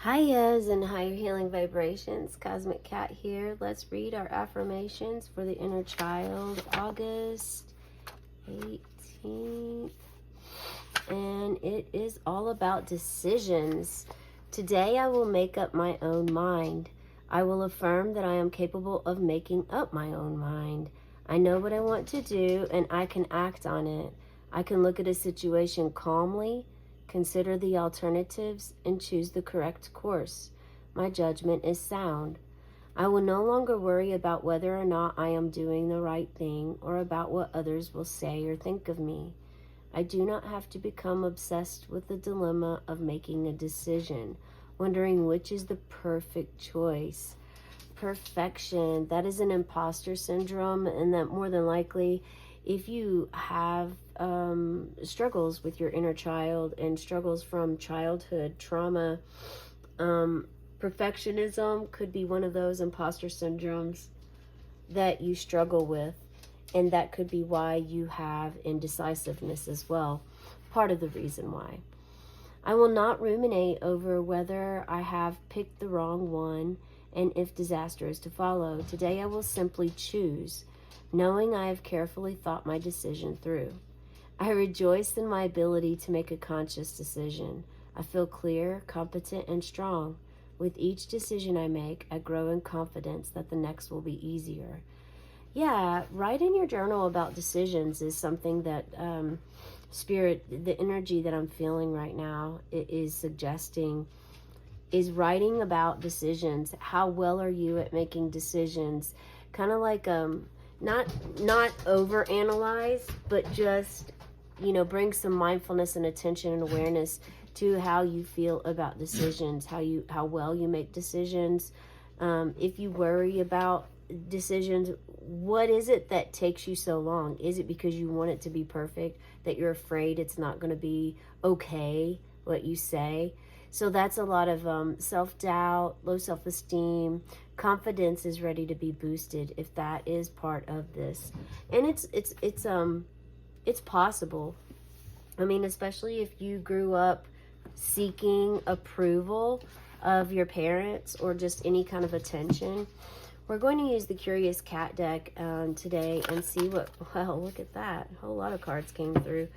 Hiya's and higher healing vibrations. Cosmic Cat here. Let's read our affirmations for the inner child, August 18th. And it is all about decisions. Today I will make up my own mind. I will affirm that I am capable of making up my own mind. I know what I want to do and I can act on it. I can look at a situation calmly, consider the alternatives, and choose the correct course. My judgment is sound. I will no longer worry about whether or not I am doing the right thing or about what others will say or think of me. I do not have to become obsessed with the dilemma of making a decision, wondering which is the perfect choice. Perfection, that is an imposter syndrome, and that more than likely, if you have struggles with your inner child and struggles from childhood trauma, perfectionism could be one of those imposter syndromes that you struggle with, and that could be why you have indecisiveness as well, part of the reason why. I will not ruminate over whether I have picked the wrong one and if disaster is to follow. Today I will simply choose, knowing I have carefully thought my decision through. I rejoice in my ability to make a conscious decision. I feel clear, competent, and strong. With each decision I make, I grow in confidence that the next will be easier. Yeah, write in your journal about decisions is something that Spirit, the energy that I'm feeling right now is suggesting, is writing about decisions. How well are you at making decisions? Kind of like not over analyze, but just bring some mindfulness and attention and awareness to how you feel about decisions, how well you make decisions. If you worry about decisions, what is it that takes you so long? Is it because you want it to be perfect, that you're afraid it's not going to be okay what you say? So that's a lot of self-doubt, low self-esteem. Confidence is ready to be boosted if that is part of this, and it's possible. I mean, especially if you grew up seeking approval of your parents or just any kind of attention. We're going to use the Curious Cat deck today and see what, well, look at that. A whole lot of cards came through,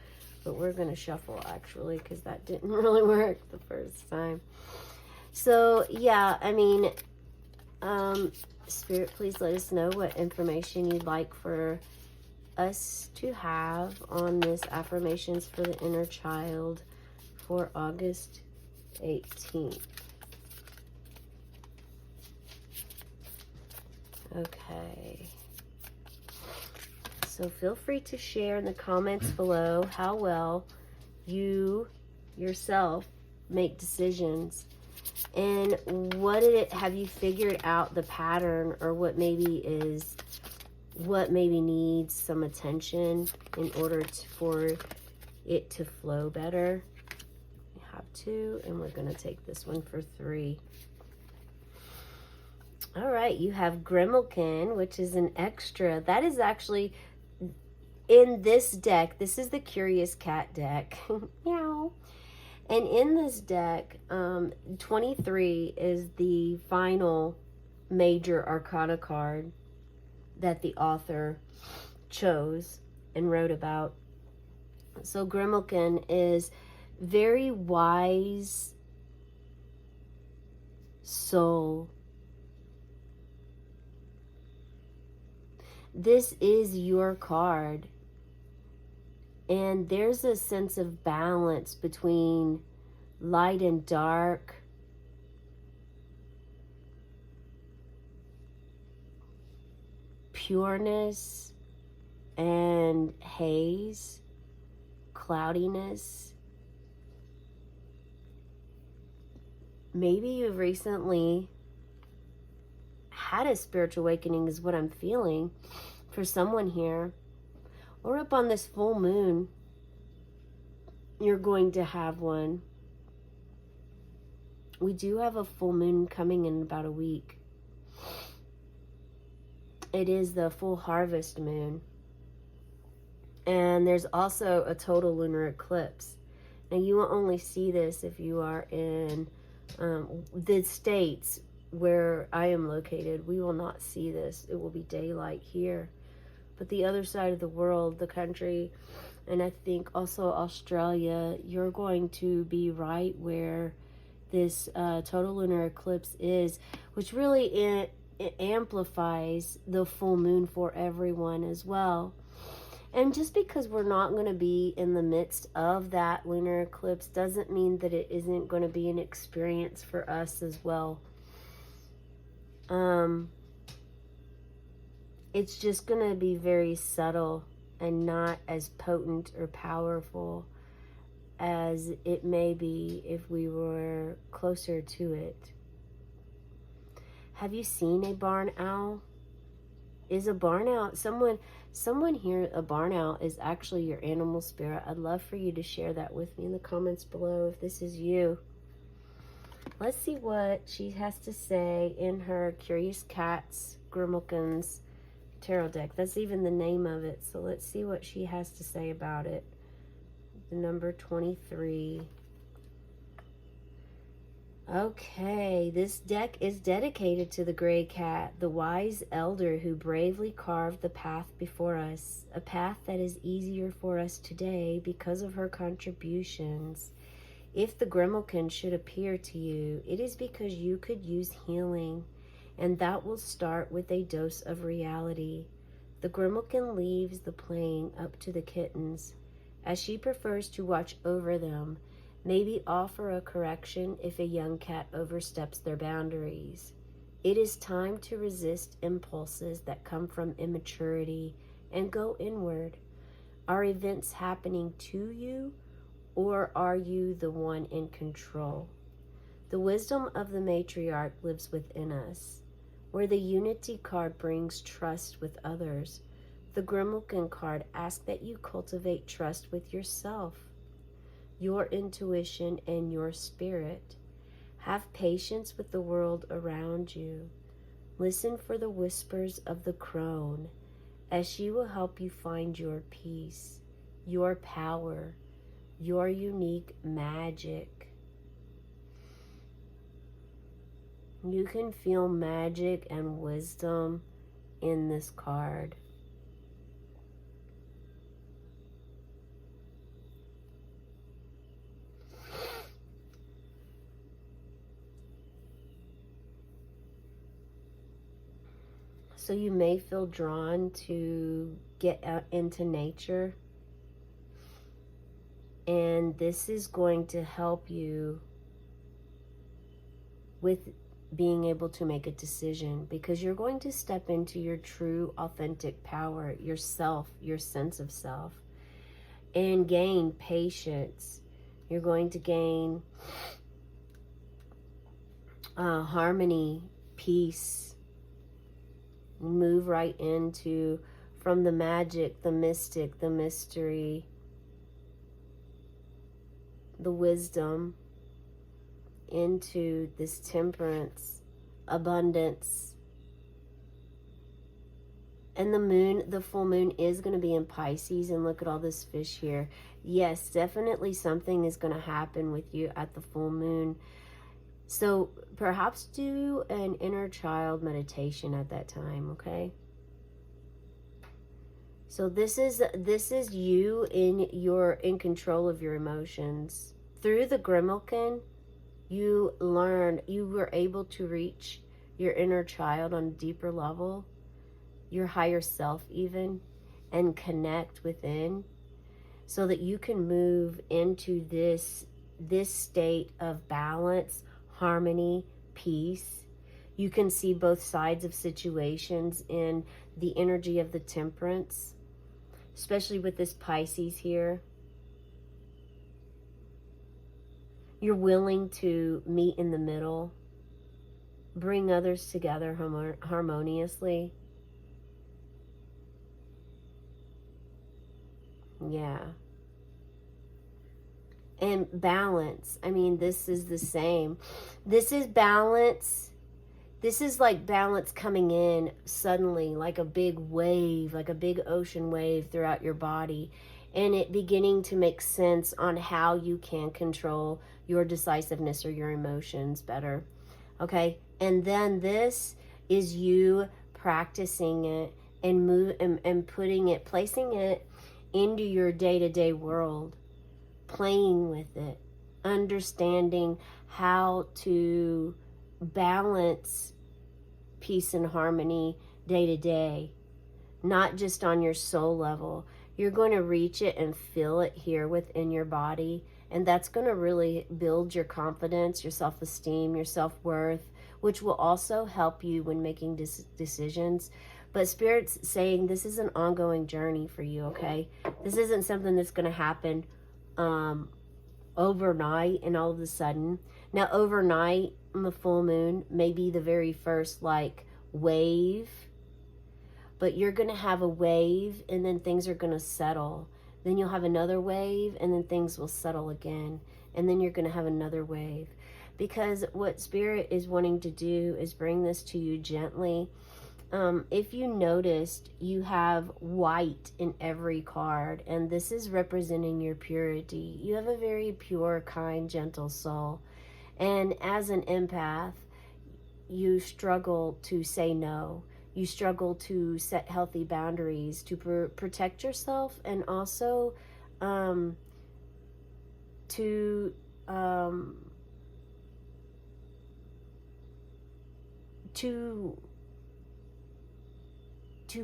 but we're going to shuffle actually because that didn't really work the first time. So, yeah, I mean, Spirit, please let us know what information you'd like for us to have on this affirmations for the inner child for August 18th. Okay, so feel free to share in the comments below how well you yourself make decisions, and have you figured out the pattern, or what maybe needs some attention in order for it to flow better. We have 2, and we're going to take this one for 3. All right, you have Grimalkin, which is an extra. That is actually in this deck. This is the Curious Cat deck. Meow. And in this deck, 23 is the final major arcana card that the author chose and wrote about. So Grimalkin is very wise soul. This is your card, and there's a sense of balance between light and dark, pureness and haze, cloudiness. Maybe you've recently had a spiritual awakening is what I'm feeling for someone here. Or up on this full moon, you're going to have one. We do have a full moon coming in about a week. It is the full harvest moon. And there's also a total lunar eclipse. Now you will only see this if you are in The states where I am located, we will not see this. It will be daylight here. But the other side of the world, the country, and I think also Australia, you're going to be right where this total lunar eclipse is, which really it amplifies the full moon for everyone as well. And just because we're not going to be in the midst of that lunar eclipse doesn't mean that it isn't going to be an experience for us as well. It's just going to be very subtle and not as potent or powerful as it may be if we were closer to it. Have you seen a barn owl? Is a barn owl, someone here, a barn owl is actually your animal spirit. I'd love for you to share that with me in the comments below if this is you. Let's see what she has to say in her Curious Cats Grimalkins tarot deck. That's even the name of it. So let's see what she has to say about it. The number 23. Okay, this deck is dedicated to the gray cat, the wise elder who bravely carved the path before us, a path that is easier for us today because of her contributions. If the Grimalkin should appear to you, it is because you could use healing, and that will start with a dose of reality. The Grimalkin leaves the playing up to the kittens, as she prefers to watch over them. Maybe offer a correction if a young cat oversteps their boundaries. It is time to resist impulses that come from immaturity and go inward. Are events happening to you, or are you the one in control? The wisdom of the matriarch lives within us. Where the Unity card brings trust with others, the Grimalkin card asks that you cultivate trust with yourself, your intuition, and your spirit. Have patience with the world around you. Listen for the whispers of the crone, as she will help you find your peace, your power, your unique magic. You can feel magic and wisdom in this card. So you may feel drawn to get out into nature. And this is going to help you with being able to make a decision, because you're going to step into your true, authentic power, yourself, your sense of self, and gain patience. You're going to gain harmony, peace. Move right into, from the magic, the mystic, the mystery, the wisdom, into this temperance, abundance. And the moon, the full moon is going to be in Pisces, and look at all this fish here. Yes, definitely something is going to happen with you at the full moon. So perhaps do an inner child meditation at that time, okay? So this is you in control of your emotions. Through the Grimalkin, you were able to reach your inner child on a deeper level, your higher self even, and connect within, so that you can move into this state of balance, harmony, peace. You can see both sides of situations in the energy of the temperance, especially with this Pisces here. You're willing to meet in the middle, bring others together harmoniously. Yeah. And balance. I mean, this is the same. This is balance. This is like balance coming in suddenly, like a big wave, like a big ocean wave throughout your body. and it beginning to make sense on how you can control your decisiveness or your emotions better. Okay, and then this is you practicing it and and putting it, placing it into your day-to-day world, playing with it, understanding how to balance peace and harmony day to day, not just on your soul level. You're going to reach it and feel it here within your body, and that's going to really build your confidence, your self-esteem, your self-worth, which will also help you when making decisions. But Spirit's saying this is an ongoing journey for you, okay? This isn't something that's going to happen overnight and all of a sudden. Now, overnight on the full moon may be the very first like wave, but you're going to have a wave and then things are going to settle. Then you'll have another wave and then things will settle again. And then you're going to have another wave. Because what Spirit is wanting to do is bring this to you gently. If you noticed, you have white in every card, and this is representing your purity. You have a very pure, kind, gentle soul. And as an empath, you struggle to say no. You struggle to set healthy boundaries, to protect yourself, and also to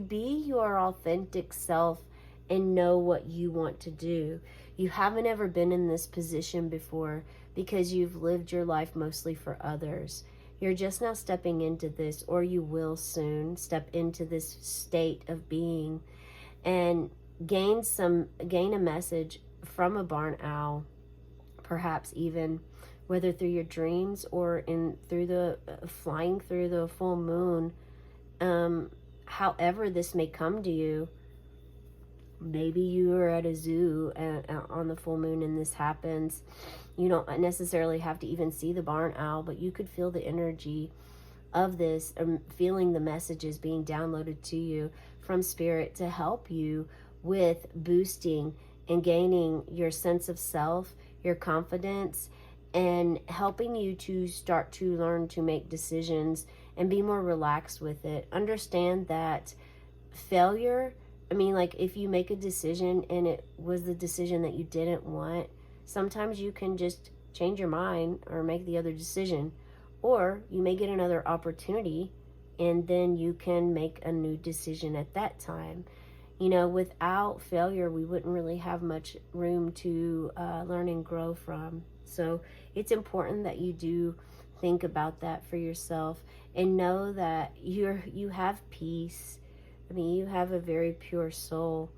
be your authentic self and know what you want to do. You haven't ever been in this position before because you've lived your life mostly for others. You're just now stepping into this, or you will soon step into this state of being and gain a message from a barn owl, perhaps even whether through your dreams or through the flying through the full moon. However this may come to you, maybe you are at a zoo on the full moon and this happens. You don't necessarily have to even see the barn owl, but you could feel the energy of this, feeling the messages being downloaded to you from Spirit to help you with boosting and gaining your sense of self, your confidence, and helping you to start to learn to make decisions and be more relaxed with it. Understand that failure, like if you make a decision and it was the decision that you didn't want, sometimes you can just change your mind or make the other decision, or you may get another opportunity and then you can make a new decision at that time. Without failure, we wouldn't really have much room to learn and grow from. So it's important that you do think about that for yourself and know that you have peace. You have a very pure soul,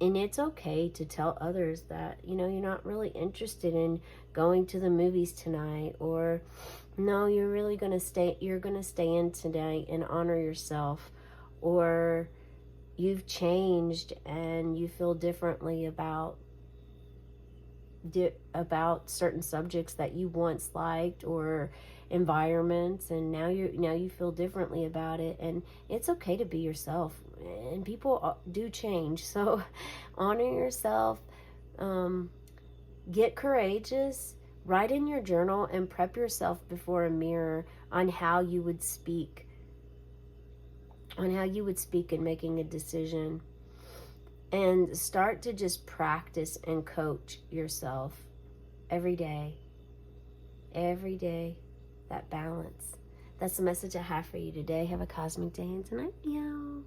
and it's okay to tell others that you're not really interested in going to the movies tonight, or no, you're going to stay in tonight and honor yourself, or you've changed and you feel differently about certain subjects that you once liked, or environments, and now you feel differently about it. And it's okay to be yourself, and people do change. So honor yourself, get courageous, write in your journal and prep yourself before a mirror on how you would speak in making a decision. And start to just practice and coach yourself every day, that balance. That's the message I have for you today. Have a cosmic day and tonight, meow.